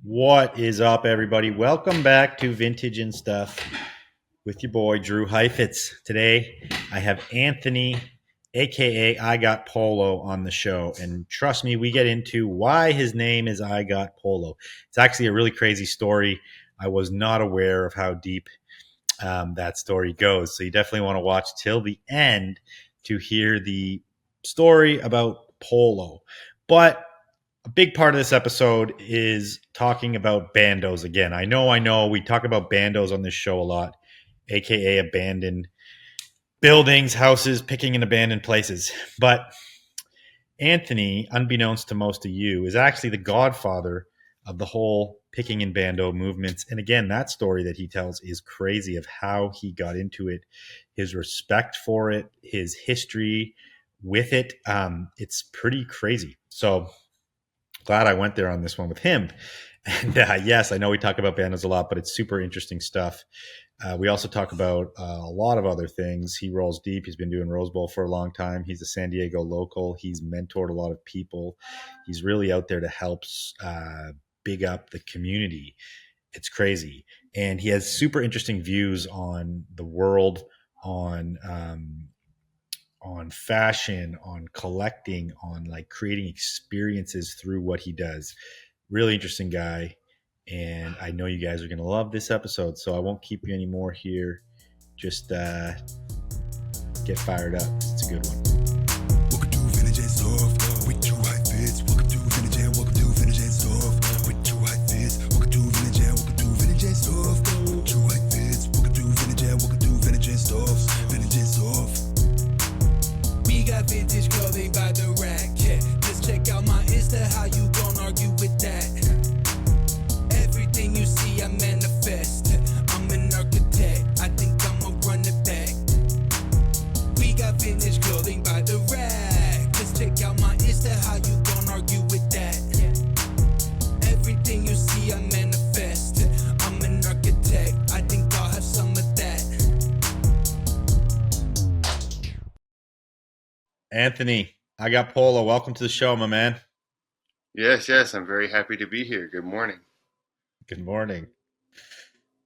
What is up, everybody? Welcome back to Vintage and Stuff with your boy Drew Heifetz. Today, I have Anthony, aka I Got Polo, on the show, and trust me, we get into why his name is I Got Polo. It's actually a really crazy story. I was not aware of how deep that story goes, so you definitely want to watch till the end to hear the story about Polo. But a big part of this episode is talking about bandos again. I know. We talk about bandos on this show a lot, aka abandoned buildings, houses, picking in abandoned places. But Anthony, unbeknownst to most of you, is actually the godfather of the whole picking and bando movements. And again, that story that he tells is crazy of how he got into it, his respect for it, his history with it. It's pretty crazy. So glad I went there on this one with him. And yes, I know we talk about bandos a lot, but it's super interesting stuff. We also talk about a lot of other things. He rolls deep. He's been doing Rose Bowl for a long time. He's a San Diego local. He's mentored a lot of people. He's really out there to help big up the community. It's crazy. And he has super interesting views on the world, on fashion, on collecting, on like creating experiences through what he does. Really interesting guy. And I know you guys are going to love this episode, so I won't keep you anymore here. Just get fired up. It's a good one. Welcome to Vintage and Soft with Drew Heifetz. Welcome to Vintage and welcome to Vintage and Soft with Drew Heifetz. Welcome to Vintage and welcome to Vintage and Soft. Drew Heifetz. Welcome to Vintage and welcome to Vintage and Soft. Vintage and Soft. We got vintage clothing by the rack. Yeah, just check out my Insta. How you gon' argue with that? Everything you see, I manifest. I'm an architect. I think I'ma run it back. We got vintage clothing by the rack. Just check out my Insta. How you gon' argue with that? Everything you see, I manifest. I'm an architect. I think I'll have some of that. Anthony, I got Polo. Welcome to the show, my man. Yes, I'm very happy to be here. Good morning. Good morning.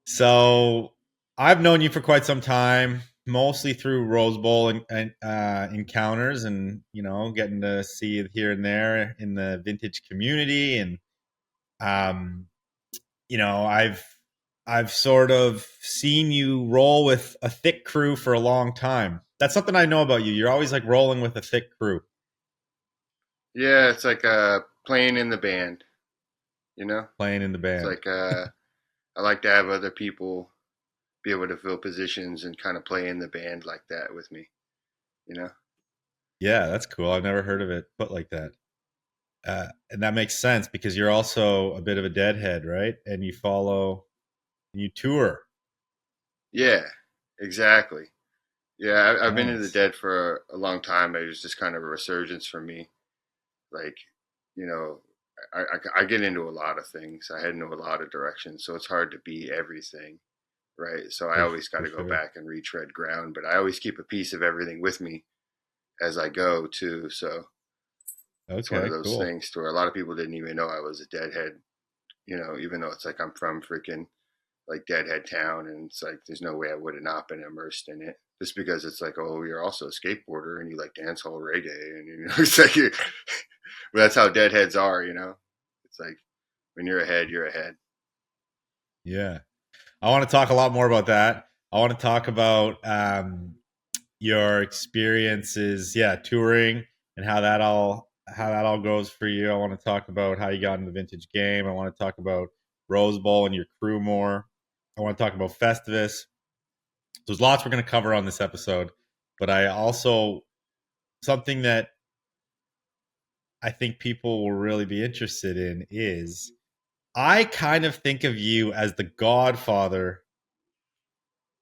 So I've known you for quite some time, mostly through Rose Bowl and encounters, and getting to see you here and there in the vintage community. And um, I've sort of seen you roll with a thick crew for a long time. That's something I know about you. You're always like rolling with a thick crew, Yeah, it's like playing in the band, you know? playing in the It's band. like I like to have other people be able to fill positions and kind of play in the band like that with me, you know? Yeah, that's cool. I've never heard of it put like that. And that makes sense because you're also a bit of a deadhead, right? And you tour. Yeah, exactly. Yeah, I've been in the Nice. dead for a long time. It was just kind of a resurgence for me. Like, you know, I get into a lot of things. I head into a lot of directions, so it's hard to be everything, right? So I always got For to go sure. back and retread ground, but I always keep a piece of everything with me as I go too. So it's one of Okay, those cool. things to where a lot of people didn't even know I was a deadhead, even though it's like I'm from freaking like deadhead town, and it's like there's no way I would have not been immersed in it. Just because it's like, oh, you're also a skateboarder and you like dancehall reggae, and it's like, but that's how deadheads are. It's like when you're ahead, you're ahead. Yeah. I want to talk a lot more about that. I want to talk about your experiences, yeah, touring and how that all goes for you. I want to talk about how you got in the vintage game. I want to talk about Rose Bowl and your crew more. I want to talk about Festivus. There's lots we're going to cover on this episode, but I also something that I think people will really be interested in is I kind of think of you as the godfather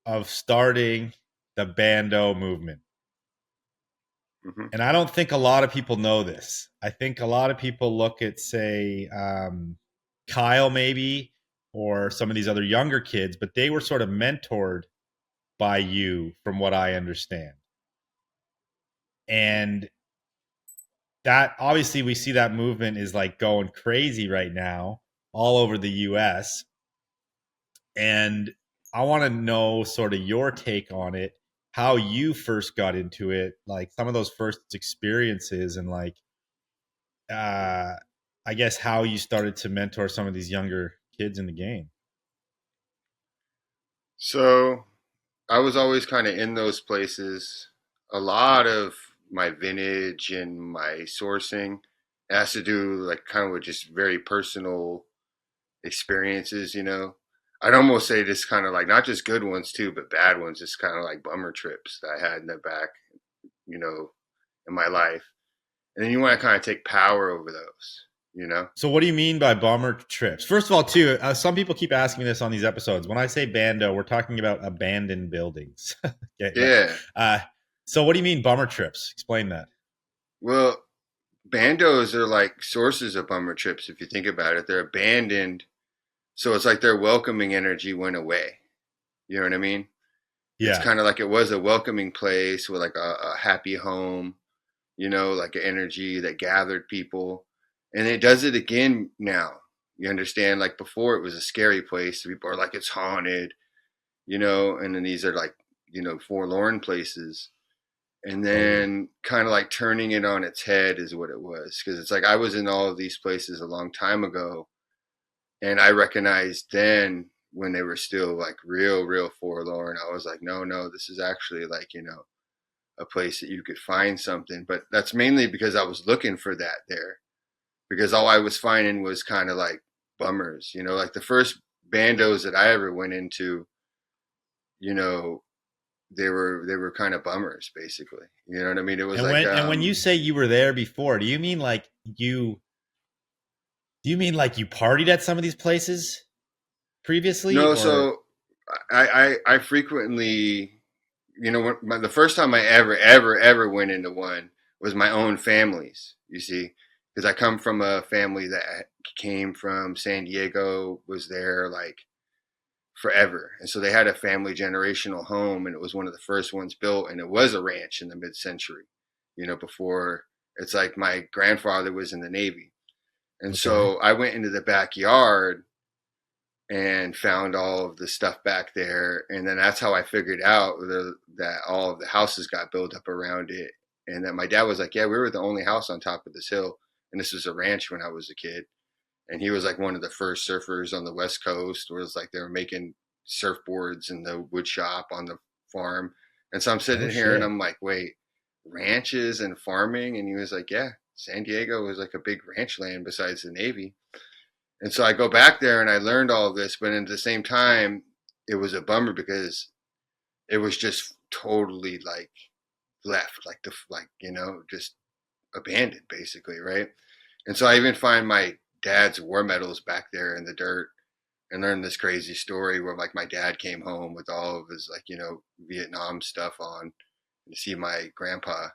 of starting the Bando movement. Hmm. And I don't think a lot of people know this. I think a lot of people look at, say, Kyle maybe, or some of these other younger kids, but they were sort of mentored by you, from what I understand. And that obviously we see that movement is like going crazy right now. all over the US. And I want to know sort of your take on it, how you first got into it, like some of those first experiences, and like, uh, I guess how you started to mentor some of these younger kids in the game. So I was always kind of in those places. A lot of my vintage and my sourcing has to do like kind of with just very personal experiences, you know. I'd almost say just kind of like not just good ones too, but bad ones, just kind of like bummer trips that I had in the back, you know, in my life. And then you want to kind of take power over those, you know? So, what do you mean by bummer trips? First of all, too, some people keep asking me this on these episodes. When I say bando, we're talking about abandoned buildings. Okay, but Yeah. uh, so what do you mean bummer trips? Explain that. Well, bandos are like sources of bummer trips if you think about it. They're abandoned. So it's like their welcoming energy went away. You know what I mean? It's Yeah, kind of like it was a welcoming place with like a happy home, you know, like an energy that gathered people. And it does it again now. You understand? Like before, it was a scary place. People are like, it's haunted, you know, and then these are like, you know, forlorn places. And totally. then kind of like turning it on its head is what it was. Because it's like I was in all of these places a long time ago. And I recognized then when they were still like real forlorn, I was like, no, no, this is actually like, you know, a place that you could find something. But that's mainly because I was looking for that there. Because all I was finding was kind of like bummers, you know, like the first bandos that I ever went into, you know, they were kind of bummers basically. You know what I mean? It was And like when you say you were there before, do you mean like you partied at some of these places previously, no, or so I frequently, you know, the first time I ever went into one was my own family's, you see, because I come from a family that came from San Diego, was there like forever. And so they had a family generational home, and it was one of the first ones built, and it was a ranch in the mid-century, you know, before. It's like my grandfather was in the Navy. And okay? so I went into the backyard and found all of the stuff back there. And then that's how I figured out that all of the houses got built up around it. And that my dad was like, yeah, we were the only house on top of this hill. And this was a ranch when I was a kid. And he was like one of the first surfers on the West Coast, where it was like they were making surfboards in the wood shop on the farm. And so I'm Oh sitting here and shit! I'm like, wait, ranches and farming? And he was like, yeah, San Diego was like a big ranch land besides the Navy. And so I go back there and I learned all of this, but at the same time, it was a bummer because it was just totally like left, like you know, just abandoned basically, right? And so I even find my dad's war medals back there in the dirt and learn this crazy story where like my dad came home with all of his like, you know, Vietnam stuff on to see my grandpa.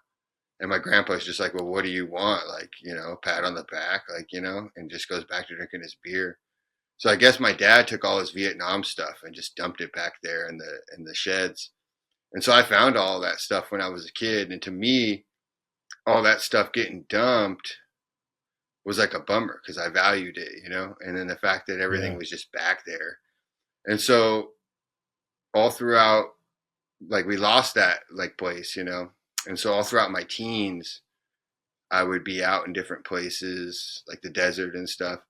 And my grandpa's just like, well, what do you want? Like, you know, pat on the back, like, you know, and just goes back to drinking his beer. So I guess my dad took all his Vietnam stuff and just dumped it back there in the sheds. And so I found all that stuff when I was a kid. And to me, all that stuff getting dumped was like a bummer because I valued it, you know? And then the fact that everything Yeah. was just back there. And so all throughout, like we lost that like place, you know? And so all throughout my teens, I would be out in different places, like the desert and stuff.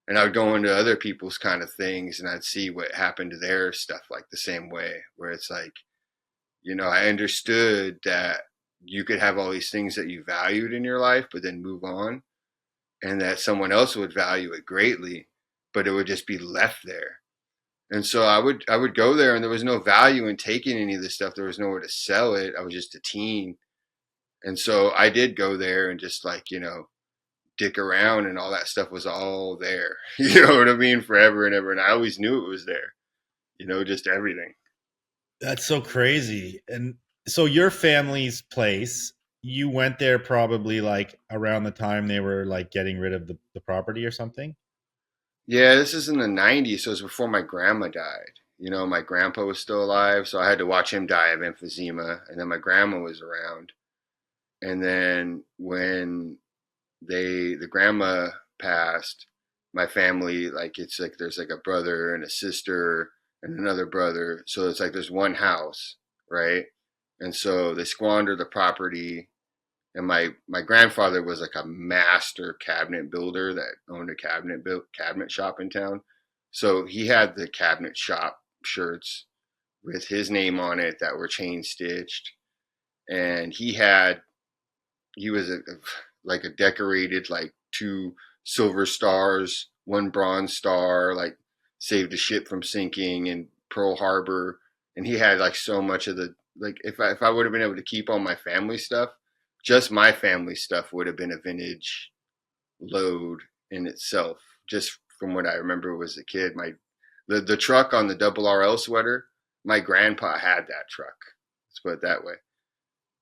And I would go into other people's kind of things and I'd see what happened to their stuff like the same way, where it's like, you know, I understood that you could have all these things that you valued in your life, but then move on, and that someone else would value it greatly, but it would just be left there. And so I would go there and there was no value in taking any of this stuff. There was nowhere to sell it. I was just a teen. And so I did go there and just like, you know, dick around and all that stuff was all there. You know what I mean? Forever and ever. And I always knew it was there, you know, just everything. That's so crazy. And so your family's place, you went there probably like around the time they were like getting rid of the property or something. Yeah, this is in the 90s. So it was before my grandma died. You know, my grandpa was still alive. So I had to watch him die of emphysema. And then my grandma was around. And then when the grandma passed, my family, like it's like there's like a brother and a sister and another brother. So it's like there's one house, right? And so they squander the property. And my grandfather was like a master cabinet builder that owned a cabinet shop in town. So he had the cabinet shop shirts with his name on it that were chain stitched, and he was like a decorated like two silver stars, one bronze star, like saved a ship from sinking in Pearl Harbor, and he had like so much of the like if I would have been able to keep all my family stuff, just my family stuff would have been a vintage load in itself. Just from what I remember as a kid, the truck on the double RL sweater, my grandpa had that truck. Let's put it that way.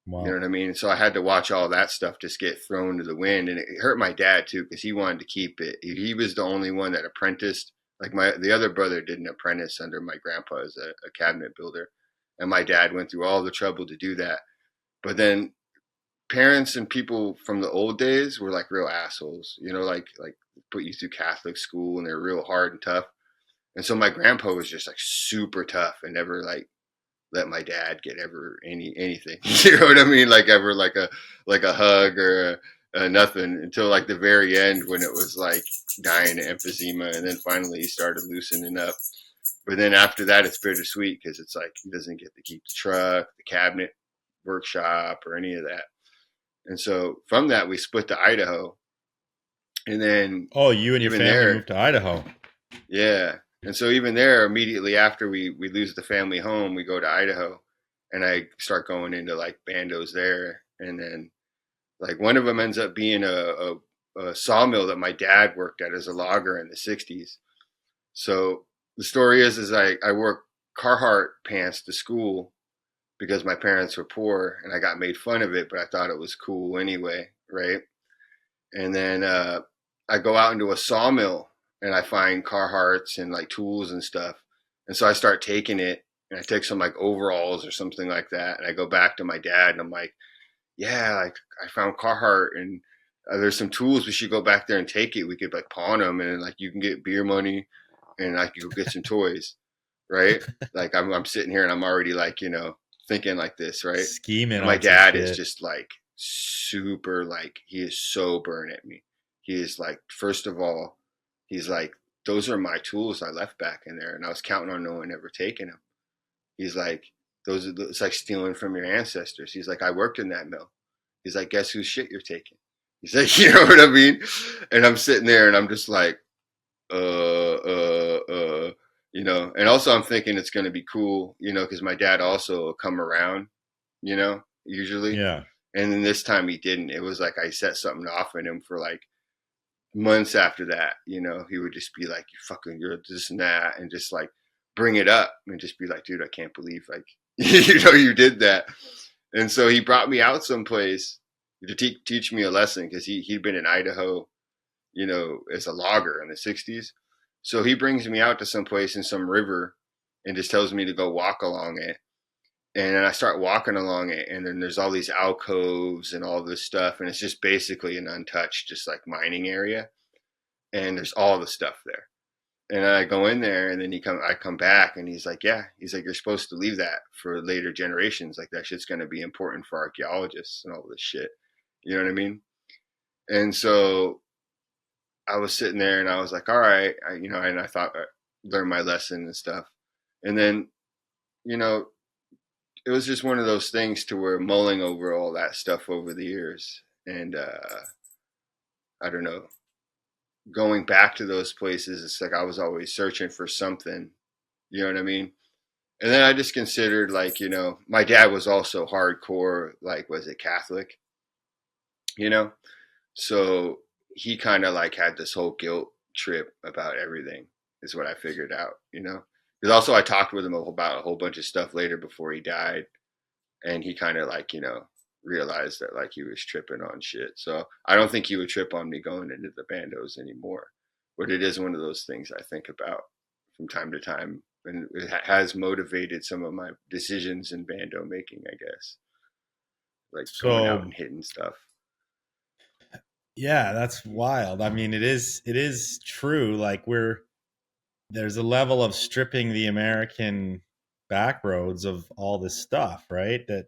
You know Wow. what I mean? So I had to watch all that stuff just get thrown to the wind, and it hurt my dad too because he wanted to keep it. He was the only one that apprenticed. Like the other brother didn't apprentice under my grandpa as a cabinet builder, and my dad went through all the trouble to do that. But then parents and people from the old days were like real assholes, you know, like put you through Catholic school and they're real hard and tough. And so my grandpa was just like super tough and never like let my dad get ever anything. You know what I mean? Like ever like a hug or nothing until like the very end when it was like dying of emphysema, and then finally he started loosening up. But then after that, it's bittersweet because it's like he doesn't get to keep the truck, the cabinet workshop, or any of that. And so from that, we split to Idaho, and then Oh, you and your even family there, moved to Idaho. yeah. And so even there, immediately after we lose the family home, we go to Idaho, and I start going into like bandos there, and then like one of them ends up being a sawmill that my dad worked at as a logger in the '60s. So the story is I wore Carhartt pants to school because my parents were poor, and I got made fun of it, but I thought it was cool anyway, right? And then I go out into a sawmill and I find Carhartts and like tools and stuff. And so I start taking it, and I take some like overalls or something like that. And I go back to my dad and I'm like, yeah, like I found Carhartt, and there's some tools. We should go back there and take it. We could like pawn them, and like you can get beer money, and I could go get some toys, right? Like I'm sitting here and I'm already like, thinking like this, right? Scheming And my on some dad is shit. just like super, like he is so burned at me. He is like, first of all, he's like, those are my tools I left back in there, and I was counting on no one ever taking them. He's like, it's like stealing from your ancestors. He's like, I worked in that mill. He's like, guess whose shit you're taking? He's like, you know what I mean? And I'm sitting there and I'm just like, and also I'm thinking it's going to be cool, because my dad also will come around, usually. Yeah. And then this time he didn't. It was like I set something off in him for like months after that. He would just be like, you fucking, you're this and that, and just like bring it up and just be like, dude, I can't believe like, you did that. And so he brought me out someplace to teach me a lesson because he'd been in Idaho, as a logger in the '60s. So he brings me out to some place in some river and just tells me to go walk along it. And then I start walking along it, and then there's all these alcoves and all this stuff, and it's just basically an untouched, just like mining area. And there's all the stuff there. And I go in there, and then I come back, and he's like, yeah, he's like, you're supposed to leave that for later generations. Like that shit's going to be important for archaeologists and all this shit. You know what I mean? And so I was sitting there, and I was like, all right, and I thought I learned my lesson and stuff. And then, you know, it was just one of those things to where mulling over all that stuff over the years, and I don't know, going back to those places, it's like I was always searching for something. You know what I mean? And then I just considered like, my dad was also hardcore, like, was it Catholic? You know, so he kind of like had this whole guilt trip about everything, is what I figured out. Because also I talked with him about a whole bunch of stuff later before he died, and he kind of like, realized that like he was tripping on shit. So I don't think he would trip on me going into the bandos anymore, but it is one of those things I think about from time to time, and it has motivated some of my decisions in bando making, I guess, like going out So and hitting stuff. Yeah, that's wild. I mean, it is true. Like there's a level of stripping the American back roads of all this stuff, right? That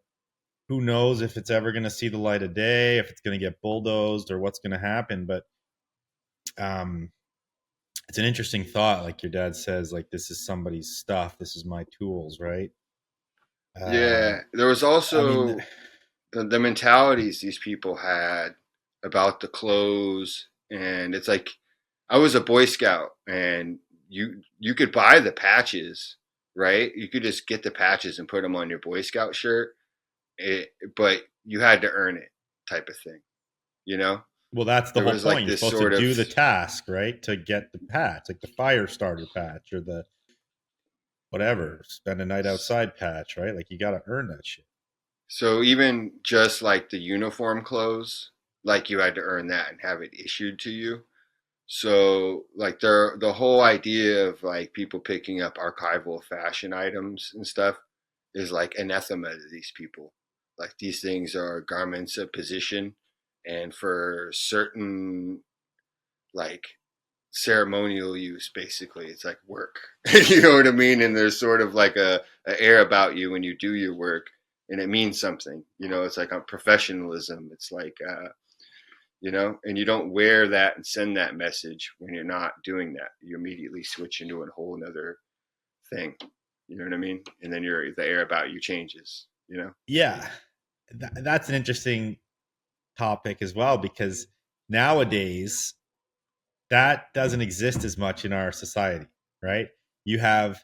who knows if it's ever going to see the light of day, if it's going to get bulldozed or what's going to happen. But um, it's an interesting thought. Like your dad says, like this is somebody's stuff. This is my tools, right? Yeah, there was I mean, also the mentalities these people had about the clothes, and it's like I was a Boy Scout, and you could buy the patches, right? You could just get the patches and put them on your Boy Scout shirt, but you had to earn it, type of thing. You know, well, that's the there whole was like point. You're this supposed to sort of do the task, right, to get the patch, like the fire starter patch or the whatever, spend a night outside patch, right? Like you got to earn that shit. so even just like the uniform clothes, like you had to earn that and have it issued to you. So like the whole idea of like people picking up archival fashion items and stuff is like anathema to these people. Like these things are garments of position, and for certain like ceremonial use, basically it's like work. You know what I mean? And there's sort of like a air about you when you do your work, and it means something. You know, it's like a professionalism. It's like you know, and you don't wear that and send that message when you're not doing that. You immediately switch into a whole nother thing. You know what I mean? And then the air about you changes, you know? Yeah, that's an interesting topic as well because nowadays that doesn't exist as much in our society, right? You have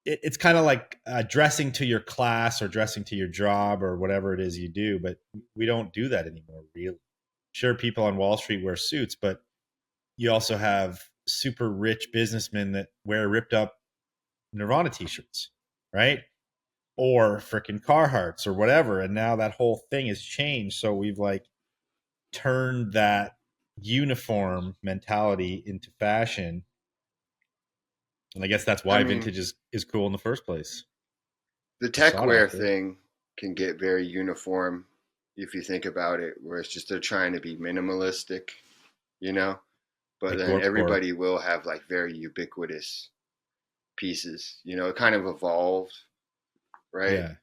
it's kind of like dressing to your class or dressing to your job or whatever it is you do, but we don't do that anymore. Really, sure, people on Wall Street wear suits, but you also have super rich businessmen that wear ripped up Nirvana t-shirts, right? Or freaking Carhartts or whatever. And now that whole thing has changed. So we've like turned that uniform mentality into fashion. And I guess that's I why mean, vintage is cool in the first place. the It's tech sought wear after. thing can get very uniform if you think about it, where it's just they're trying to be minimalistic, you know? But Like then Gorpcore. everybody will have like very ubiquitous pieces, you know? It kind of evolved, right? Yeah.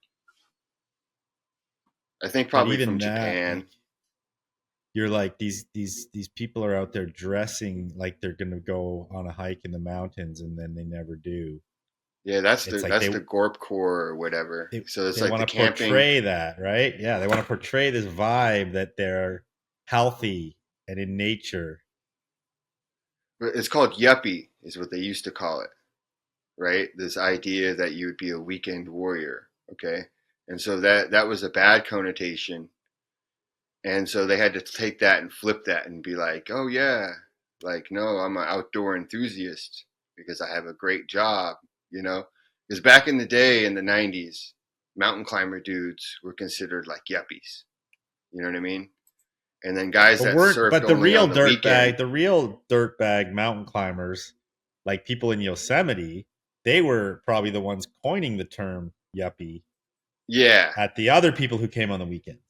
I think But probably from even that, Japan. like you're like these people are out there dressing like they're gonna go on a hike in the mountains and then they never do. Yeah, It's like that's the Gorp core or whatever. they So it's they like want the to camping. portray that, right? Yeah, they want to portray this vibe that they're healthy and in nature. It's called yuppie, is what they used to call it, right? This idea that you would be a weekend warrior, okay? And so that was a bad connotation, and so they had to take that and flip that and be like, oh yeah, like no, I'm an outdoor enthusiast because I have a great job, you know? Because back in the day in the '90s, mountain climber dudes were considered like yuppies. You know what I mean? And then guys But that weren't surfed but the only real on the dirtbag, weekend. the real dirtbag mountain climbers, like people in Yosemite, they were probably the ones coining the term yuppie Yeah, at the other people who came on the weekends.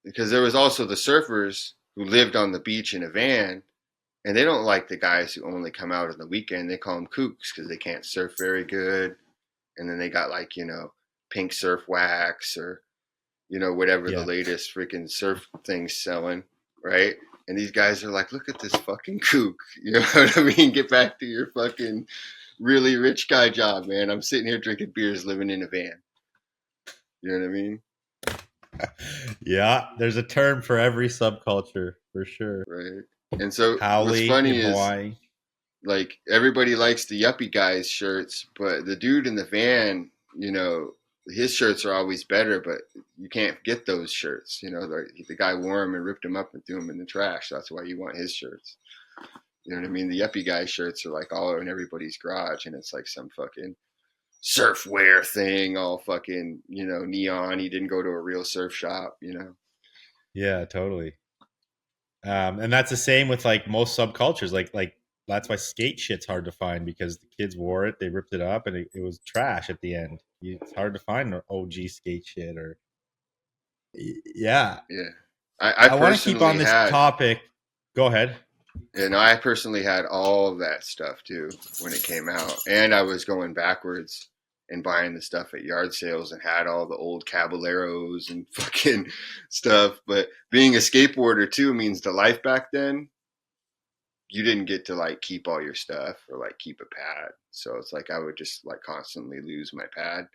because there was also the surfers who lived on the beach in a van, and they don't like the guys who only come out on the weekend. They call them kooks because they can't surf very good, and then they got like pink surf wax or whatever the Yeah. latest freaking surf thing's selling, right? And these guys are like, look at this fucking kook. You know what I mean? Get back to your fucking really rich guy job, man. I'm sitting here drinking beers, living in a van. You know what I mean? Yeah, there's a term for every subculture for sure. Right. And so what's Howley in funny is Hawaii. like everybody likes the yuppie guys shirts, but the dude in the van, his shirts are always better, but you can't get those shirts. The guy wore them and ripped them up and threw them in the trash. That's why you want his shirts. You know what I mean? The yuppie guy shirts are like all in everybody's garage, and it's like some fucking surf wear thing, all fucking neon. He didn't go to a real surf shop. Yeah, totally. And that's the same with like most subcultures. Like that's why skate shit's hard to find because the kids wore it, they ripped it up, and it was trash at the end. It's hard to find an OG skate shit or yeah. Yeah. I I want to keep on personally this had, topic. Go ahead. I personally had all of that stuff too when it came out, and I was going backwards and buying the stuff at yard sales and had all the old Caballeros and fucking stuff. But being a skateboarder too means the life back then, you didn't get to like keep all your stuff or like keep a pad. So it's like I would just like constantly lose my pad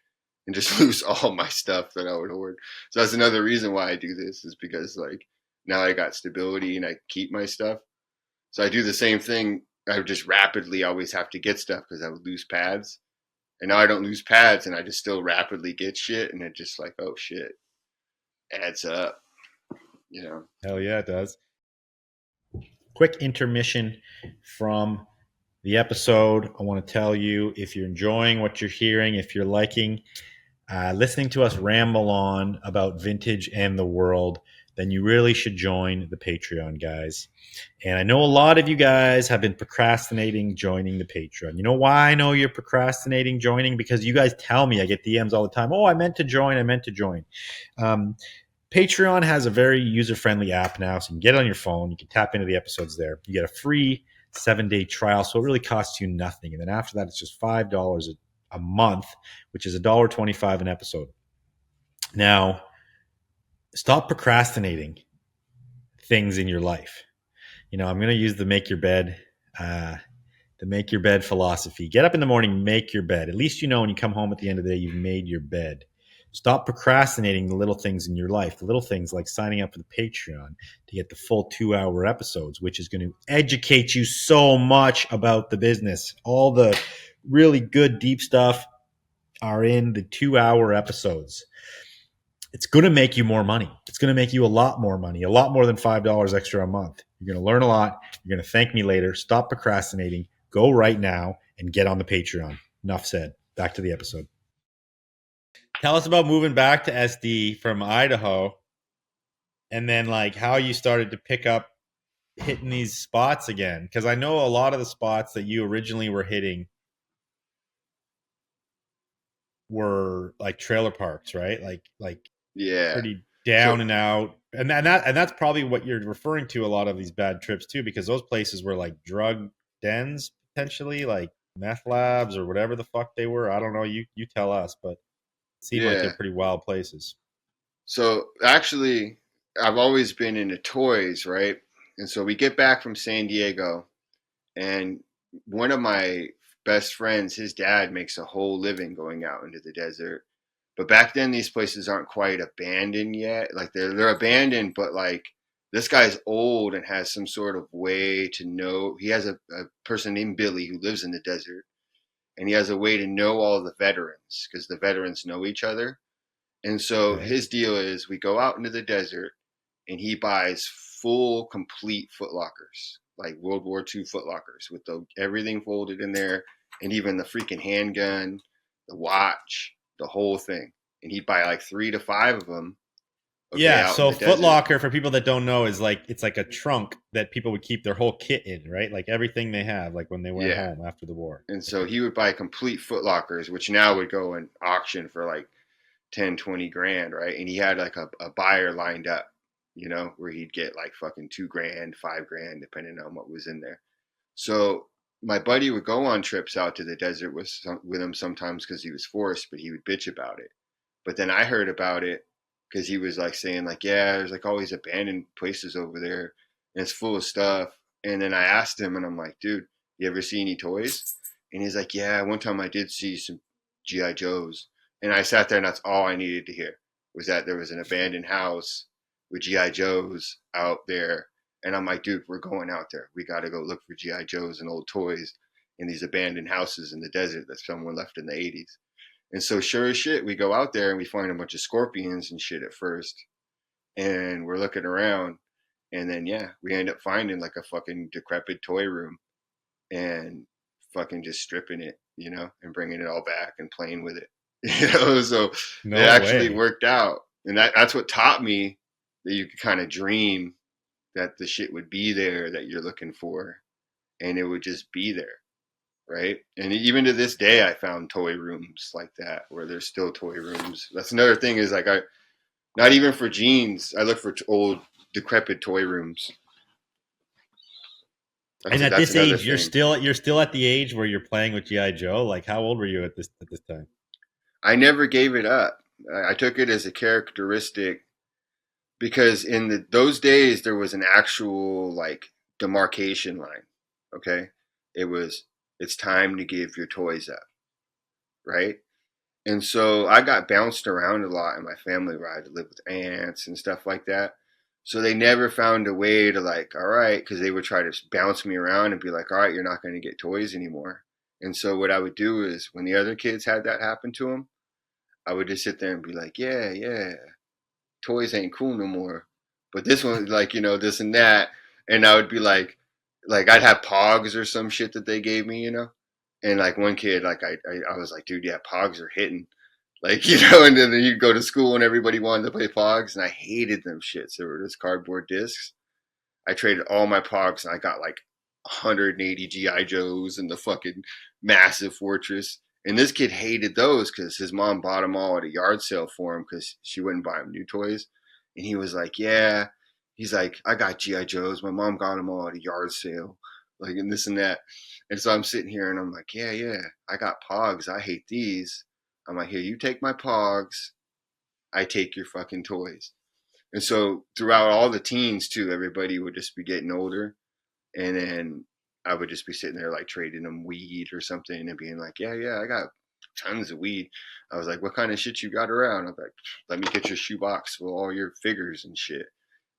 and just lose all my stuff that I would hoard. So that's another reason why I do this, is because like now I got stability and I keep my stuff. So I do the same thing. I would just rapidly always have to get stuff because I would lose pads. And now I don't lose pads and I just still rapidly get shit. And it just like, oh shit, adds up, you know? Hell yeah, it does. Quick intermission from the episode. I want to tell you, if you're enjoying what you're hearing, if you're liking listening to us ramble on about vintage and the world, then you really should join the Patreon, guys. And I know a lot of you guys have been procrastinating joining the Patreon. You know why I know you're procrastinating joining? Because you guys tell me, I get DMs all the time. Oh, I meant to join. Patreon has a very user-friendly app now, so you can get it on your phone. You can tap into the episodes there. You get a free 7-day trial, so it really costs you nothing. And then after that, it's just $5 a month, which is $1.25 an episode. Now, stop procrastinating things in your life. I'm going to use the make your bed philosophy. Get up in the morning, make your bed. At least when you come home at the end of the day, you've made your bed. Stop procrastinating the little things in your life, the little things like signing up for the Patreon to get the full 2-hour episodes, which is going to educate you so much about the business. All the really good, deep stuff are in the 2-hour episodes. It's going to make you more money. It's going to make you a lot more money, a lot more than $5 extra a month. You're going to learn a lot. You're going to thank me later. Stop procrastinating. Go right now and get on the Patreon. Enough said. Back to the episode. Tell us about moving back to SD from Idaho, and then like how you started to pick up hitting these spots again. Because I know a lot of the spots that you originally were hitting were like trailer parks, right? Like Yeah. pretty So down and out. And that's probably what you're referring to, a lot of these bad trips too, because those places were like drug dens, potentially like meth labs or whatever the fuck they were. I don't know. You tell us, but it seemed like they're yeah. pretty wild places. So actually, I've always been into toys, right? And so we get back from San Diego, and one of my best friends, his dad makes a whole living going out into the desert. But back then, these places aren't quite abandoned yet. Like they're abandoned, but like this guy's old and has some sort of way to know. He has a person named Billy who lives in the desert, and he has a way to know all the veterans because the veterans know each other. And so Okay. his deal is we go out into the desert and he buys full, complete footlockers, like World War II footlockers with everything folded in there and even the freaking handgun, the watch, the whole thing. And he'd buy like 3 to 5 of them, okay, Yeah, out in so the desert. Footlocker, for people that don't know, is like it's like a trunk that people would keep their whole kit in, right? Like everything they have, like when they went Yeah. home after the war. And so Okay. he would buy complete footlockers, which now would go in auction for like 10, 20 grand, right? And he had like a buyer lined up, where he'd get like fucking 2 grand, 5 grand, depending on what was in there. So my buddy would go on trips out to the desert with him sometimes because he was forced, but he would bitch about it. But then I heard about it because he was like saying like, yeah, there's like all these abandoned places over there and it's full of stuff. And then I asked him and I'm like, dude, you ever see any toys? And he's like, yeah, one time I did see some GI Joes. And I sat there and that's all I needed to hear was that there was an abandoned house with GI Joes out there. And I'm like, dude, we're going out there. We got to go look for GI Joes and old toys in these abandoned houses in the desert that someone left in the 80s. And so sure as shit, we go out there and we find a bunch of scorpions and shit at first. And we're looking around. And then, yeah, we end up finding like a fucking decrepit toy room and fucking just stripping it, and bringing it all back and playing with it. So it No actually way. worked out. And that's what taught me that you could kind of dream that the shit would be there that you're looking for and it would just be there. Right. And even to this day, I found toy rooms like that where there's still toy rooms. That's another thing is like, not even for jeans, I look for old decrepit toy rooms. And at That's this another age, thing. you're still at the age where you're playing with GI Joe. Like, how old were you at this time? I never gave it up. I took it as a characteristic because in those days there was an actual like demarcation line. Okay, it was it's time to give your toys up, right? And so I got bounced around a lot in my family where I had to live with aunts and stuff like that. So they never found a way to like, all right, because they would try to bounce me around and be like, all right, you're not going to get toys anymore. And so what I would do is when the other kids had that happen to them, I would just sit there and be like, yeah, yeah, toys ain't cool no more. But this one, like, this and that. And I would be like I'd have pogs or some shit that they gave me, And like one kid, like I was like, dude, yeah, pogs are hitting. Like, and then you'd go to school and everybody wanted to play pogs. And I hated them shits. They were just cardboard discs. I traded all my pogs and I got like 180 GI Joes and the fucking massive fortress. And this kid hated those because his mom bought them all at a yard sale for him because she wouldn't buy him new toys. And he was like, "Yeah," he's like, "I got GI Joes. My mom got them all at a yard sale, like and this and that." And so I'm sitting here and I'm like, "Yeah, yeah, I got Pogs. I hate these." I'm like, "Here, you take my Pogs. I take your fucking toys." And so throughout all the teens too, everybody would just be getting older, and then I would just be sitting there like trading them weed or something and being like, "Yeah, yeah, I got tons of weed." I was like, "What kind of shit you got around?" I'm like, "Let me get your shoebox with all your figures and shit."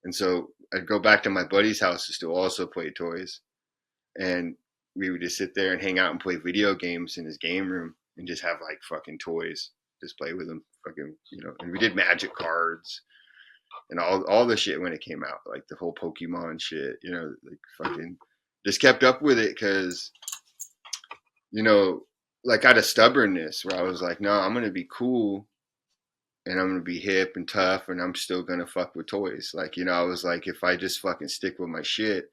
And so I'd go back to my buddy's houses to also play toys, and we would just sit there and hang out and play video games in his game room and just have like fucking toys, just play with them, fucking, And we did magic cards and all the shit when it came out, like the whole Pokemon shit, like fucking just kept up with it because you know, like out of stubbornness where I was like, no, I'm gonna be cool and I'm gonna be hip and tough and I'm still gonna fuck with toys. Like, I was like, if I just fucking stick with my shit.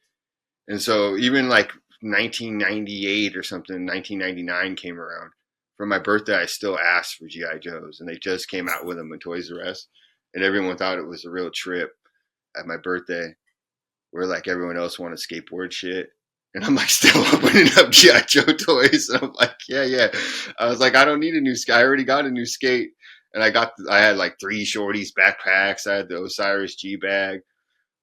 And so even like 1998 or something, 1999 came around. For my birthday, I still asked for GI Joes, and they just came out with them in Toys R Us, and everyone thought it was a real trip at my birthday, where like everyone else wanted skateboard shit. And I'm like still opening up GI Joe toys. And I'm like, yeah, yeah. I was like, I don't need a new skate. I already got a new skate. And I had like 3 shorties backpacks. I had the Osiris G bag.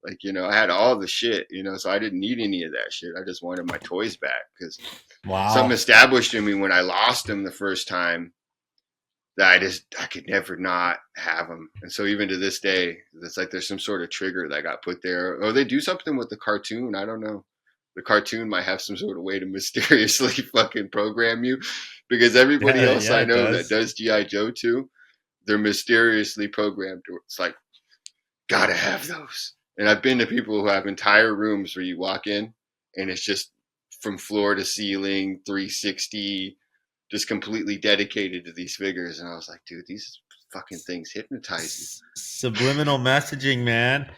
Like, I had all the shit, so I didn't need any of that shit. I just wanted my toys back because something Wow. established in me when I lost them the first time that I could never not have them. And so even to this day, it's like there's some sort of trigger that got put there. Or they do something with the cartoon. I don't know. The cartoon might have some sort of way to mysteriously fucking program you because everybody Yeah, else yeah, I it know that does. does GI Joe too, they're mysteriously programmed. It's like gotta have those. And I've been to people who have entire rooms where you walk in and it's just from floor to ceiling, 360, just completely dedicated to these figures. And I was like, dude, these fucking things hypnotize Subliminal messaging, man.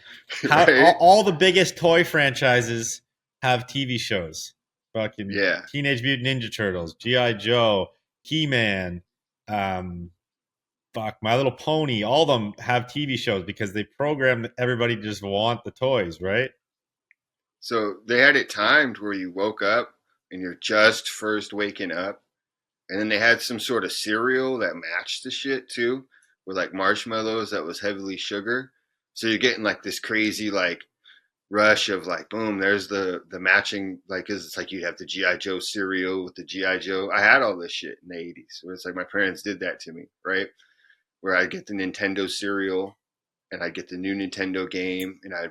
you, How right? all the biggest toy franchises have TV shows. Fucking Yeah. Teenage Mutant Ninja Turtles, GI Joe, He Man, um, My Little Pony. All of them have TV shows because they program everybody to just want the toys, right? So they had it timed where you woke up and you're just first waking up. And then they had some sort of cereal that matched the shit too, with like marshmallows that was heavily sugar. So you're getting like this crazy like rush of like boom, there's the matching like 'cause it's like you have the GI Joe cereal with the GI Joe. I had all this shit in the 80s. Where it's like my parents did that to me, right? Where I get the Nintendo cereal and I get the new Nintendo game and I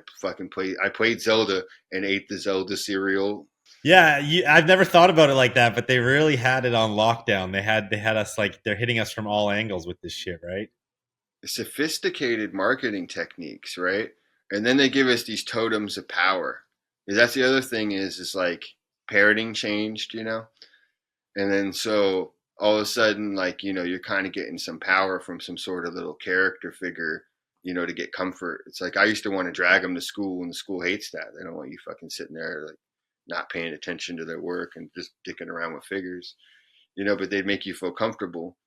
played Zelda and ate the Zelda cereal. Yeah, I've never thought about it like that, but they really had it on lockdown. They had us like they're hitting us from all angles with this shit, right? Sophisticated marketing techniques, right? And then they give us these totems of power. And that's the other thing is like parroting changed, And then so all of a sudden, like, you're kind of getting some power from some sort of little character figure, to get comfort. It's like I used to want to drag them to school, and the school hates that. They don't want you fucking sitting there, like, not paying attention to their work and just dicking around with figures, but they'd make you feel comfortable.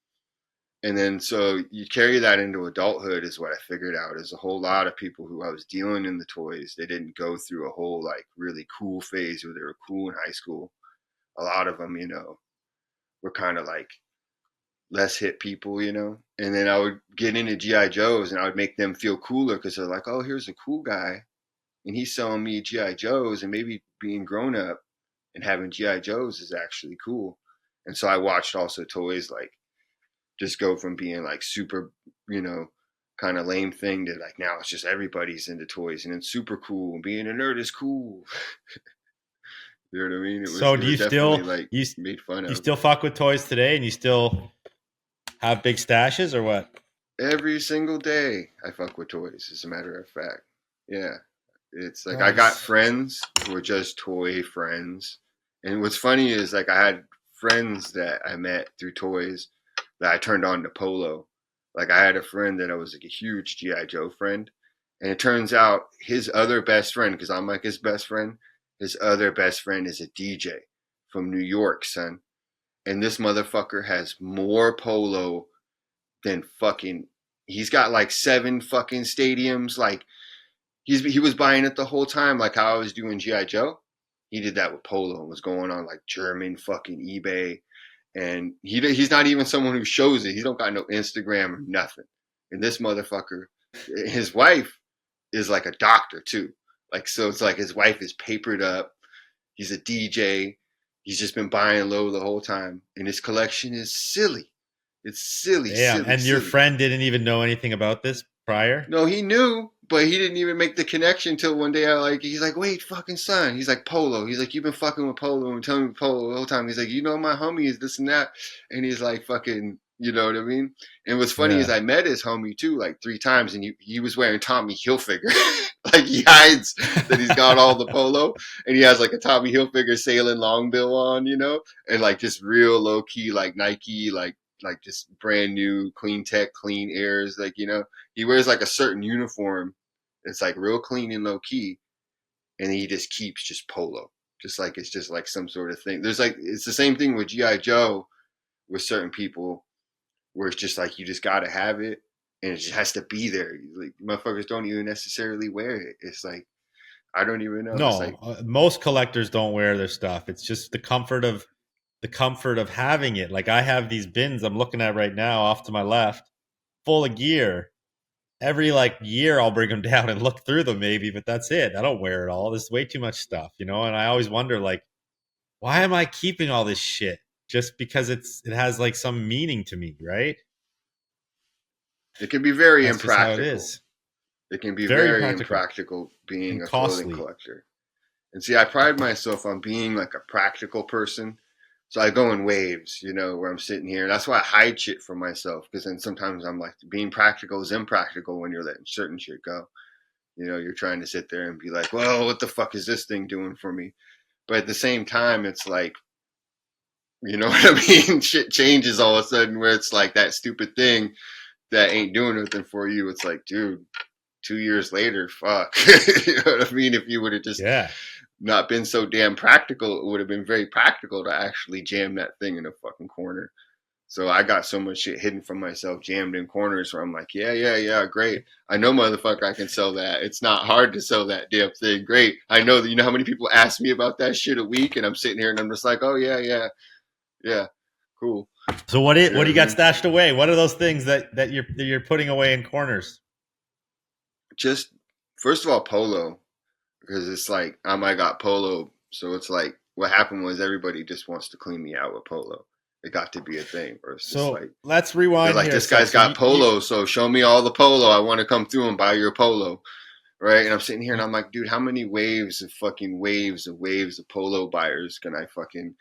And then so you carry that into adulthood is what I figured out is a whole lot of people who I was dealing in the toys, they didn't go through a whole like really cool phase where they were cool in high school. A lot of them, were kind of like less hit people. And then I would get into GI Joes and I would make them feel cooler because they're like, oh, here's a cool guy and he's selling me GI Joes, and maybe being grown up and having GI Joes is actually cool. And so I watched also toys like just go from being like super, kind of lame thing to like now it's just everybody's into toys and it's super cool. Being a nerd is cool. You know what I mean? So It do was you definitely still like you made fun you of. still fuck with toys today, and you still have big stashes or what? Every single day I fuck with toys, as a matter of fact. Yeah. It's like I got Nice. friends who are just toy friends. And what's funny is like I had friends that I met through toys that I turned on to Polo. Like I had a friend that I was like a huge G.I. Joe friend. And it turns out his other best friend, because I'm like his best friend, his other best friend is a DJ from New York, son. And this motherfucker has more Polo than fucking. He's got like 7 fucking stadiums. Like he was buying it the whole time, like how I was doing GI Joe. He did that with Polo and was going on like German fucking eBay, and he's not even someone who shows it. He don't got no Instagram or nothing. And this motherfucker, his wife is like a doctor too. Like so, it's like his wife is papered up. He's a DJ. He's just been buying low the whole time, and his collection is silly. It's silly, Damn. silly, And your silly. friend didn't even know anything about this prior? No, he knew, but he didn't even make the connection till one day. He's like, wait, fucking son. He's like, Polo. He's like, you've been fucking with Polo and telling me Polo the whole time. He's like, my homie is this and that. And he's like, fucking, you know what I mean? And what's funny is Yeah. I met his homie too, like 3 times, and he was wearing Tommy Hilfiger. Like he hides that he's got all the Polo, and he has like a Tommy Hilfiger sailing long bill on, and like just real low key, like Nike, like just brand new, clean tech, clean airs, like he wears like a certain uniform. It's like real clean and low key, and he just keeps just Polo, just like it's just like some sort of thing. There's like it's the same thing with GI Joe with certain people, where it's just like you just gotta have it, and it just has to be there. Like motherfuckers don't even necessarily wear it. It's like I don't even know. It's No, like most collectors don't wear their stuff. It's just the comfort of having it. Like I have these bins I'm looking at right now off to my left, full of gear. Every like year I'll bring them down and look through them maybe, but that's it. I don't wear it all. There's way too much stuff, And I always wonder like, why am I keeping all this shit? Just because it has like some meaning to me, right? it can be very That's just how it impractical. is. It can be Very very practical impractical being and a clothing costly. collector. And see, I pride myself on being like a practical person. So I go in waves, where I'm sitting here. That's why I hide shit from myself, because then sometimes I'm like, being practical is impractical when you're letting certain shit go. You're trying to sit there and be like, well, what the fuck is this thing doing for me? But at the same time, it's like, you know what I mean? Shit changes all of a sudden where it's like that stupid thing that ain't doing nothing for you. It's like, dude, 2 years later, fuck. You know what I mean? If you would have just Yeah. not been so damn practical, it would have been very practical to actually jam that thing in a fucking corner. So I got so much shit hidden from myself, jammed in corners where I'm like, yeah, yeah, yeah, great. I know, motherfucker, I can sell that. It's not hard to sell that damn thing. Great. I know that. You know how many people ask me about that shit a week, and I'm sitting here and I'm just like, oh yeah, yeah, yeah, cool. So You know what what do I you got mean? stashed away? What are those things that you're putting away in corners? Just first of all, Polo, because it's like I got Polo, so it's like what happened was everybody just wants to clean me out with Polo. It got to be a thing where it's just So like let's they're rewind like, here a this sec. guy's So got you Polo, so show me all the Polo. I want to come through and buy your Polo, right? And I'm sitting here and I'm like, dude, how many waves of Polo buyers can I fucking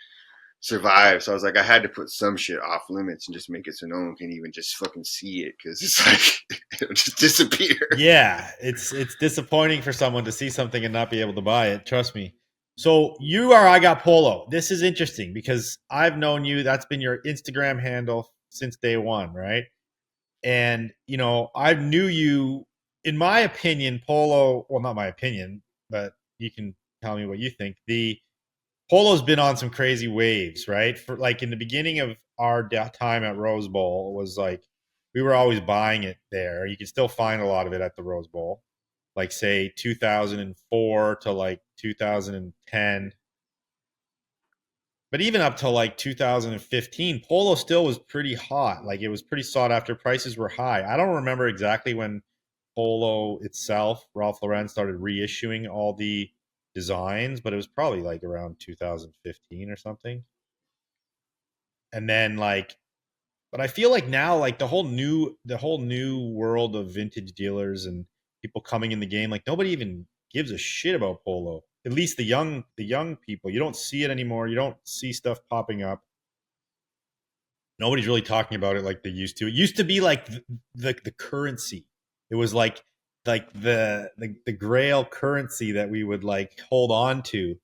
survive? So I was like, I had to put some shit off limits and just make it so no one can even just fucking see it, because it's like it'll just disappear. Yeah, it's disappointing for someone to see something and not be able to buy it. Trust me. So you are I got Polo. This is interesting because I've known you. That's been your Instagram handle since day one, right? And I knew you. In my opinion, Polo. Well, not my opinion, but you can tell me what you think. The Polo's been on some crazy waves, right? For like in the beginning of our time at Rose Bowl, it was like we were always buying it there. You can still find a lot of it at the Rose Bowl, like say 2004 to like 2010. But even up to like 2015, Polo still was pretty hot. Like it was pretty sought after. Prices were high. I don't remember exactly when Polo itself, Ralph Lauren, started reissuing all the designs, but it was probably like around 2015 or something. And then like, but I feel like now like the whole new world of vintage dealers and people coming in the game, like nobody even gives a shit about Polo. At least the young people. You don't see it anymore. You don't see stuff popping up. Nobody's really talking about it like they used to. It used to be like the currency. It was like the grail currency that we would like hold on to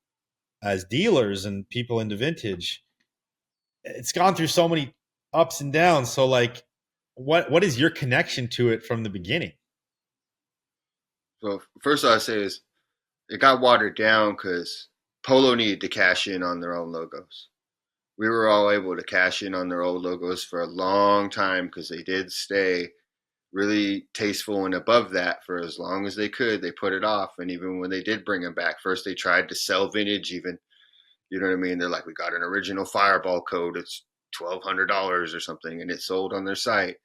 as dealers and people into vintage. It's gone through so many ups and downs. So like what is your connection to it from the beginning? So first I'd say is it got watered down because Polo needed to cash in on their own logos. We were all able to cash in on their old logos for a long time because they did stay really tasteful and above that for as long as they could. They put it off, and even when they did bring them back, first they tried to sell vintage. Even you know what I mean? They're like, we got an original Fireball code. It's $1,200 or something, and it sold on their site.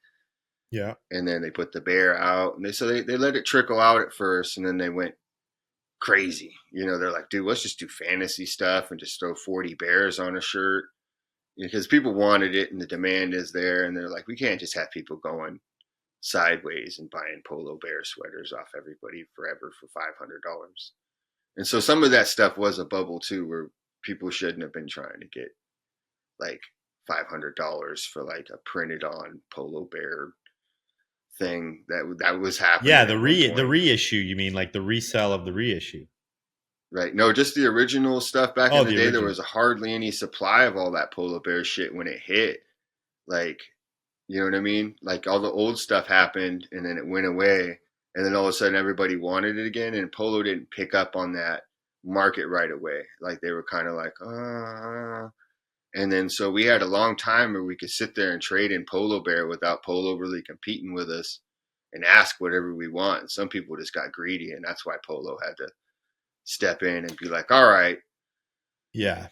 Yeah. And then they put the bear out, and they let it trickle out at first, and then they went crazy. You know, they're like, dude, let's just do fantasy stuff and just throw 40 bears on a shirt because people wanted it and the demand is there. And they're like, we can't just have people going sideways and buying Polo Bear sweaters off everybody forever for $500. And so some of that stuff was a bubble too, where people shouldn't have been trying to get like $500 for like a printed on Polo Bear thing that was happening. Yeah, at one the point. reissue, you mean like the resell of the reissue. Right. No, just the original stuff back Oh, in the the day. There original. was hardly any supply of all that Polar Bear shit when it hit. Like, you know what I mean? Like all the old stuff happened and then it went away. And then all of a sudden everybody wanted it again. And Polo didn't pick up on that market right away. Like they were kind of like, and then so we had a long time where we could sit there and trade in Polo Bear without Polo really competing with us and ask whatever we want. And some people just got greedy. And that's why Polo had to step in and be like, all right, Yeah.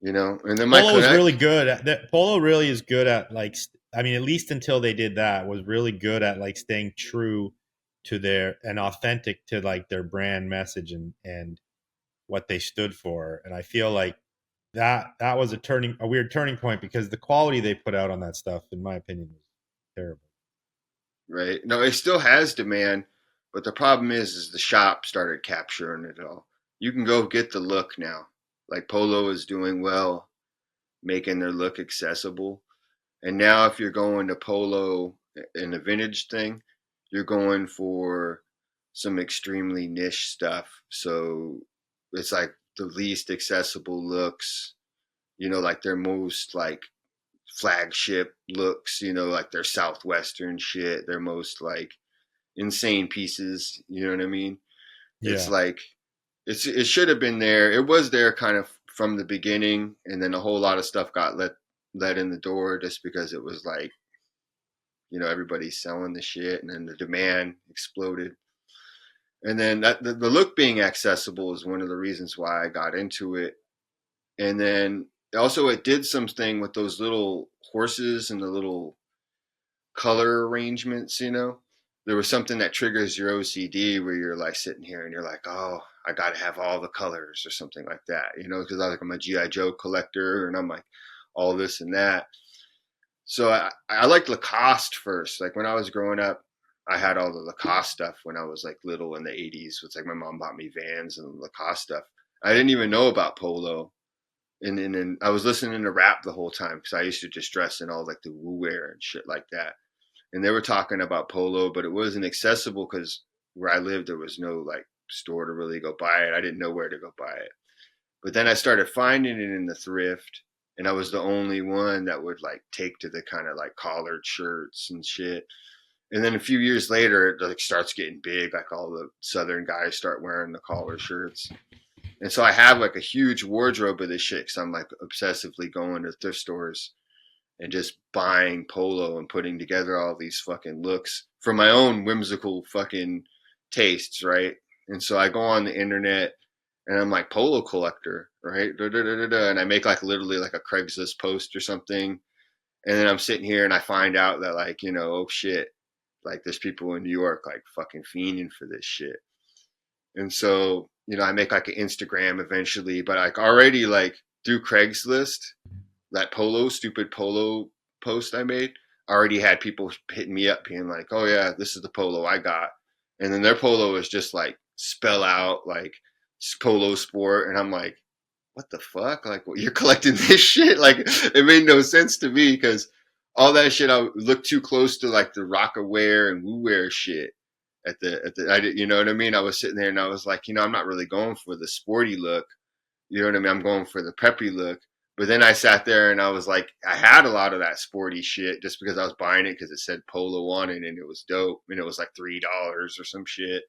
you know, and then my Polo was really connect, good at that. Polo really is good at like, I mean, at least until they did that, was really good at like staying true to their and authentic to like their brand message and what they stood for. And I feel like that was a weird turning point because the quality they put out on that stuff, in my opinion, was terrible. right? No, it still has demand, but the problem is the shop started capturing it all. You can go get the look now. Like Polo is doing well, making their look accessible. And now if you're going to Polo in the vintage thing, you're going for some extremely niche stuff. So it's like the least accessible looks, you know, like their most like flagship looks, you know, like their Southwestern shit, their most like insane pieces, you know what I mean? It's Yeah. like it should have been there. It was there kind of from the beginning, and then a whole lot of stuff got let in the door just because it was like, you know, everybody's selling the shit, and then the demand exploded. And then the look being accessible is one of the reasons why I got into it. And then also it did something with those little horses and the little color arrangements, you know. There was something that triggers your OCD where you're like sitting here and you're like, oh, I got to have all the colors or something like that, you know, because I'm a GI Joe collector and I'm like all this and that. So I liked Lacoste first. Like when I was growing up, I had all the Lacoste stuff when I was like little in the 80s. It's like my mom bought me Vans and Lacoste stuff. I didn't even know about Polo. And I was listening to rap the whole time because I used to just dress in all like the Woo wear and shit like that. And they were talking about Polo, but it wasn't accessible because where I lived, there was no like store to really go buy it. I didn't know where to go buy it. But then I started finding it in the thrift, and I was the only one that would like take to the kind of like collared shirts and shit. And then a few years later, it like starts getting big. Like all the Southern guys start wearing the collar shirts. And so I have like a huge wardrobe of this shit because I'm like obsessively going to thrift stores and just buying polo and putting together all these fucking looks for my own whimsical fucking tastes, right? And so I go on the internet and I'm like polo collector, right? Da, da, da, da, da. And I make like literally like a Craigslist post or something. And then I'm sitting here and I find out that like, you know, oh shit, like there's people in New York like fucking fiending for this shit. And so, you know, I make like an Instagram eventually, but like already like through Craigslist, that stupid polo post I made, I already had people hitting me up being like, oh yeah, this is the polo I got. And then their polo is just like spell out like polo sport. And I'm like, what the fuck? Like, well, you're collecting this shit? Like, it made no sense to me because all that shit I looked too close to like the Rockaware and Woo Wear shit I did, you know what I mean? I was sitting there and I was like, you know, I'm not really going for the sporty look. You know what I mean? I'm going for the preppy look. But then I sat there and I was like, I had a lot of that sporty shit just because I was buying it because it said polo on it and it was dope and it was like $3 or some shit.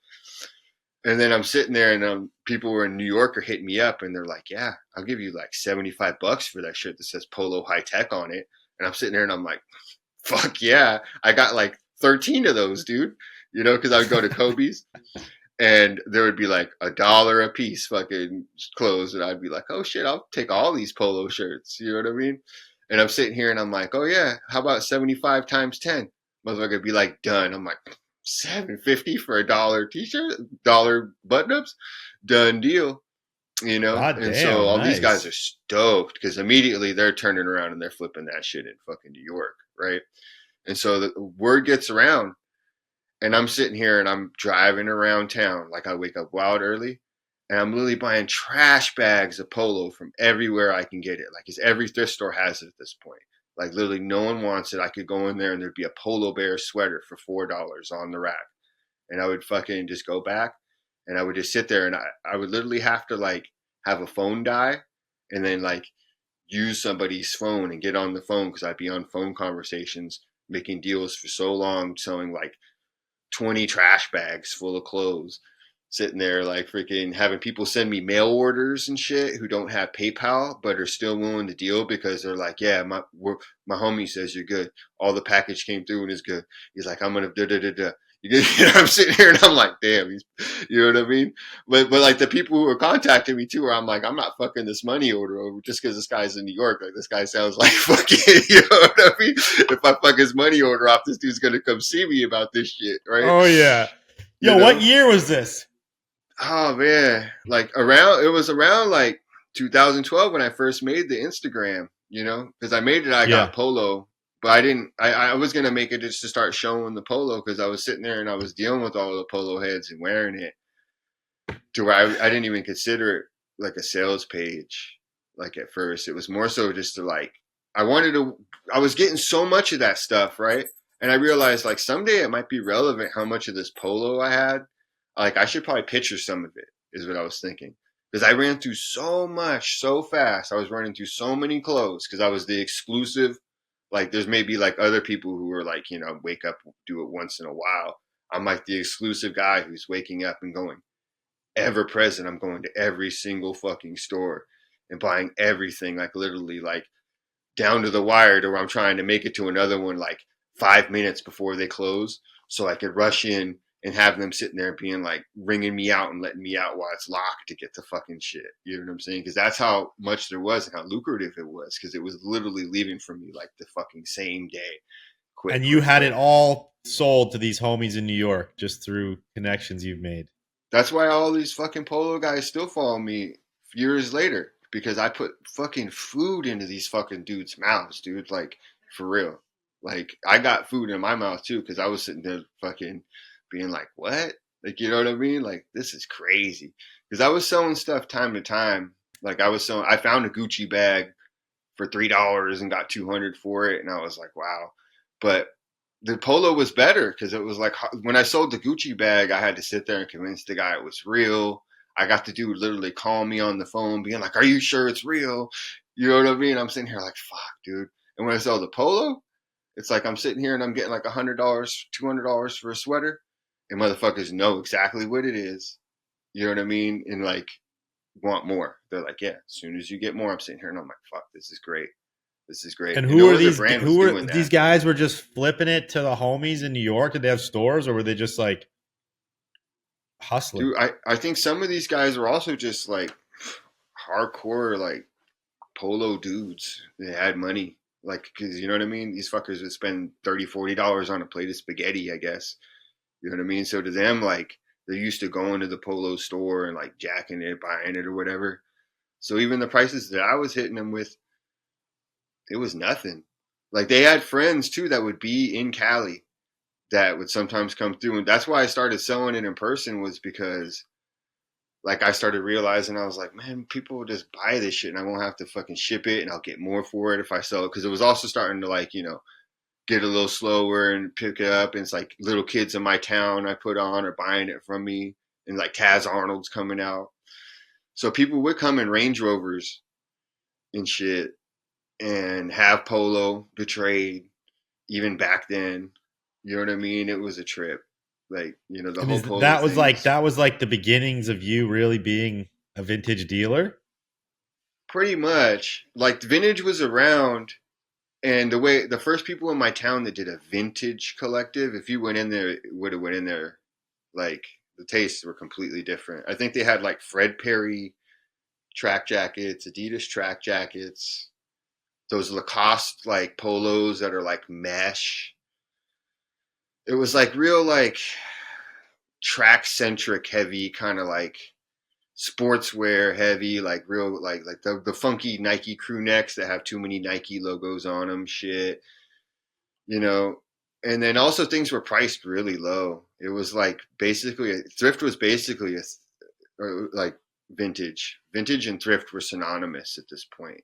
And then I'm sitting there and people who are in New York are hitting me up and they're like, yeah, I'll give you like $75 for that shit that says Polo High Tech on it. And I'm sitting there and I'm like, fuck yeah. I got like 13 of those, dude. You know, because I would go to Kobe's and there would be like $1 a piece fucking clothes. And I'd be like, oh shit, I'll take all these polo shirts. You know what I mean? And I'm sitting here and I'm like, oh yeah, how about 75 times 10? Motherfucker would be like, done. I'm like, $7.50 for $1 t-shirt, $1 button-ups, done deal. You know, God and damn, so all these nice. guys are stoked because immediately they're turning around and they're flipping that shit in fucking New York, right? And so the word gets around, and I'm sitting here and I'm driving around town. Like I wake up wild early and I'm literally buying trash bags of polo from everywhere I can get it. Like every thrift store has it at this point. Like literally no one wants it. I could go in there and there'd be a polar bear sweater for $4 on the rack. And I would fucking just go back and I would just sit there and I would literally have to like have a phone die and then like use somebody's phone and get on the phone because I'd be on phone conversations making deals for so long selling like 20 trash bags full of clothes, sitting there like freaking having people send me mail orders and shit who don't have PayPal but are still willing to deal because they're like, yeah, my homie says you're good. All the package came through and is good. He's like, I'm gonna da da da da. You know, I'm sitting here and I'm like, damn, you know what I mean? But like the people who are contacting me too, where I'm like, I'm not fucking this money order over just because this guy's in New York. Like this guy sounds like fucking, you know what I mean? If I fuck his money order off, this dude's gonna come see me about this shit, right? Oh yeah. You Yo, what know? year was this? Oh man, like it was around like 2012 when I first made the Instagram, you know, because I made it. I Yeah. got polo, but I didn't. I was gonna make it just to start showing the polo because I was sitting there and I was dealing with all the polo heads and wearing it to where I didn't even consider it like a sales page. Like at first, it was more so just to like I wanted to. I was getting so much of that stuff, right? And I realized like someday it might be relevant how much of this polo I had. Like I should probably picture some of it, is what I was thinking. Because I ran through so much so fast. I was running through so many clothes because I was the exclusive. Like there's maybe like other people who are like, you know, wake up, do it once in a while. I'm like the exclusive guy who's waking up and going ever present. I'm going to every single fucking store and buying everything, like literally like down to the wire to where I'm trying to make it to another one like 5 minutes before they close so I could rush in and have them sitting there being like ringing me out and letting me out while it's locked to get the fucking shit. You know what I'm saying? Because that's how much there was and how lucrative it was because it was literally leaving for me like the fucking same day. Quick, And you quick, had quick. it all sold to these homies in New York just through connections you've made. That's why all these fucking polo guys still follow me years later because I put fucking food into these fucking dudes' mouths, dude. Like for real. Like I got food in my mouth too because I was sitting there fucking being like, "What?" Like you know what I mean? Like this is crazy because I was selling stuff time to time. Like I found a Gucci bag for $3 and got 200 for it, and I was like, "Wow." But the polo was better because it was like when I sold the Gucci bag, I had to sit there and convince the guy it was real. I got the dude literally call me on the phone, being like, "Are you sure it's real?" You know what I mean? I'm sitting here like, "Fuck, dude." And when I sell the polo, it's like I'm sitting here and I'm getting like $100, $200 for a sweater, and motherfuckers know exactly what it is. You know what I mean? And like want more. They're like, "Yeah." As soon as you get more, I'm sitting here and I'm like, "Fuck, this is great." This is great. And And who no are other these? brand was Who were doing these that. guys? Were just flipping it to the homies in New York? Did they have stores, or were they just like hustling? Dude, I think some of these guys were also just like hardcore, like polo dudes. They had money. Like, cause you know what I mean? These fuckers would spend $30, $40 on a plate of spaghetti, I guess. You know what I mean? So to them, like, they're used to going to the polo store and like jacking it, buying it or whatever. So even the prices that I was hitting them with, it was nothing. Like they had friends too that would be in Cali that would sometimes come through. And that's why I started selling it in person, was because like I started realizing, I was like, man, people will just buy this shit and I won't have to fucking ship it and I'll get more for it if I sell it. Cause it was also starting to like, get a little slower and pick it up. And it's like little kids in my town I put on are buying it from me. And like Taz Arnold's coming out. So people would come in Range Rovers and shit and have polo, the trade, even back then. You know what I mean? It was a trip. Like, the And whole is polo thing was that was like the beginnings of you really being a vintage dealer? pretty much like vintage was around. And the first people in my town that did a vintage collective, if you went in there, would have went in there, like the tastes were completely different. I think they had like Fred Perry track jackets, Adidas track jackets, those Lacoste like polos that are like mesh. It was like real like track centric heavy kind of like sportswear heavy, like real like the funky Nike crew necks that have too many Nike logos on them shit, you know. And then also things were priced really low. It was like basically thrift was basically like vintage and thrift were synonymous at this point.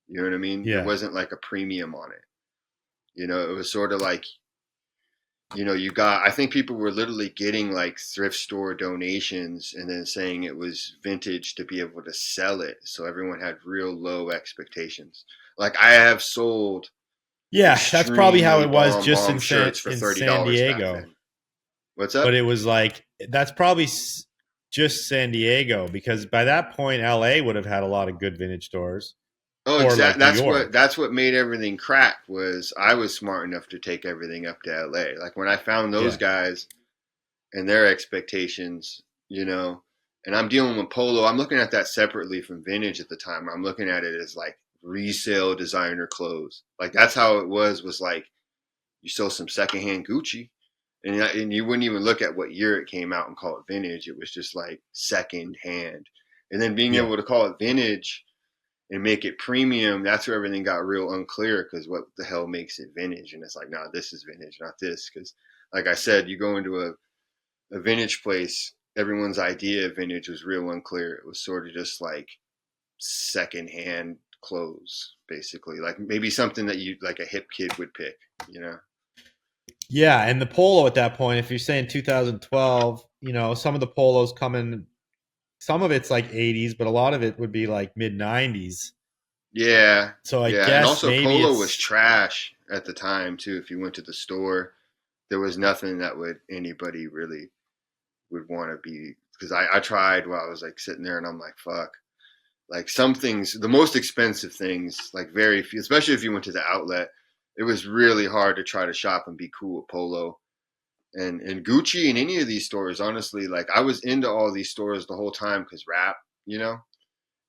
You know what I mean? There Yeah. wasn't like a premium on it. It was sort of like, I think people were literally getting like thrift store donations and then saying it was vintage to be able to sell it. So everyone had real low expectations. Like I have sold Yeah, that's probably how extremely it was just bomb shirts for in San $30 back Diego. then. What's But up? it was like that's probably just San Diego, because by that point LA would have had a lot of good vintage stores, Oh, or exactly. like New That's what York. that's what made everything crack. Was I was smart enough to take everything up to LA. Like when I found those Yeah. guys and their expectations, and I'm dealing with polo. I'm looking at that separately from vintage at the time. I'm looking at it as like resale designer clothes. Like that's how it was like you sell some secondhand Gucci, and you wouldn't even look at what year it came out and call it vintage. It was just like second hand. And then being Yeah. able to call it vintage and make it premium, that's where everything got real unclear, because what the hell makes it vintage? And it's like, nah, this is vintage, not this. Because like I said, you go into a vintage place, everyone's idea of vintage was real unclear. It was sort of just like secondhand clothes, basically. Like maybe something that you like a hip kid would pick, you know? Yeah, and the polo at that point, if you're saying 2012, some of the polos coming, some of it's like 80s, but a lot of it would be like mid 90s. Yeah, So I yeah. And guess also maybe polo was it's trash at the time too. If you went to the store, there was nothing that would anybody really would want to be, because I tried while I was like sitting there and I'm like, fuck. Like some things, the most expensive things, like very few, especially if you went to the outlet, it was really hard to try to shop and be cool with Polo and Gucci and any of these stores. Honestly, like I was into all these stores the whole time because rap, you know.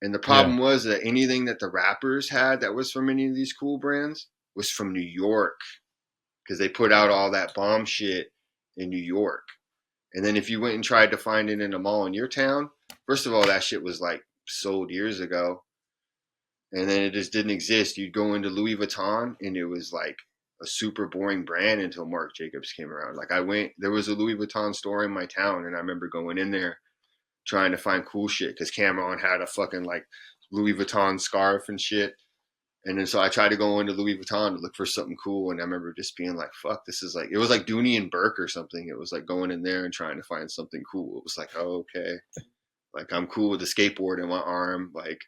And the yeah. problem was that anything that the rappers had that was from any of these cool brands was from New York, because they put out all that bomb shit in New York. And then if you went and tried to find it in a mall in your town, first of all, that shit was like sold years ago. And then it just didn't exist. You'd go into Louis Vuitton and it was like a super boring brand until Marc Jacobs came around. Like there was a Louis Vuitton store in my town, and I remember going in there trying to find cool shit because Cameron had a fucking like Louis Vuitton scarf and shit. And then so I tried to go into Louis Vuitton to look for something cool, and I remember just being like, "Fuck, this is like," it was like Dooney and Burke or something. It was like going in there and trying to find something cool. It was like, oh, okay, like I'm cool with the skateboard in my arm, like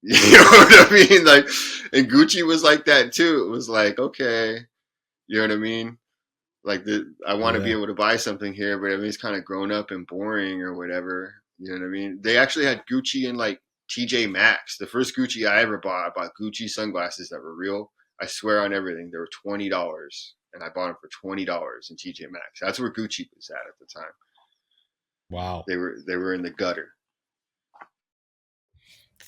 you know what I mean? Like, and Gucci was like that too. It was like, okay, you know what I mean? Like I want to be Yeah. able to buy something here, but everything's kind of grown up and boring or whatever. You know what I mean? They actually had Gucci in like TJ Maxx. The first Gucci I ever bought, I bought Gucci sunglasses that were real. I swear on everything, they were $20, and I bought them for $20 in TJ Maxx. That's where Gucci was at the time. Wow. They were in the gutter.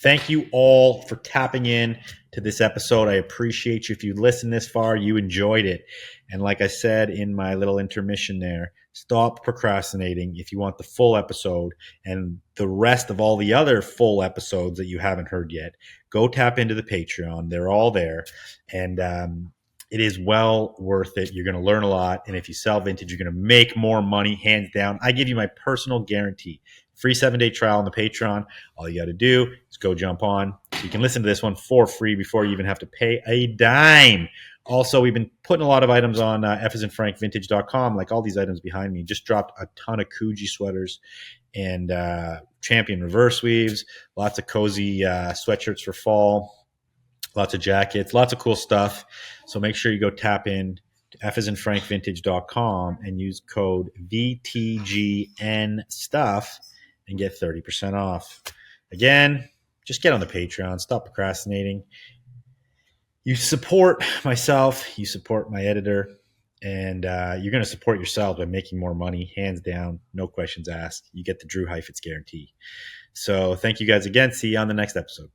Thank you all for tapping in to this episode. I appreciate you. If you listened this far, you enjoyed it. And like I said in my little intermission there, stop procrastinating. If you want the full episode and the rest of all the other full episodes that you haven't heard yet, go tap into the Patreon. They're all there. And it is well worth it. You're going to learn a lot. And if you sell vintage, you're going to make more money, hands down. I give you my personal guarantee. Free 7-day trial on the Patreon. All you got to do is go jump on. So you can listen to this one for free before you even have to pay a dime. Also, we've been putting a lot of items on FisandFrankVintage.com, like all these items behind me. Just dropped a ton of Coogee sweaters and Champion reverse weaves, lots of cozy sweatshirts for fall, lots of jackets, lots of cool stuff. So make sure you go tap in to FisandFrankVintage.com and use code VTGNStuff and get 30% off. Again, just get on the Patreon. Stop procrastinating. You support myself. You support my editor. And you're going to support yourself by making more money, hands down, no questions asked. You get the Drew Heifetz guarantee. So thank you guys again. See you on the next episode.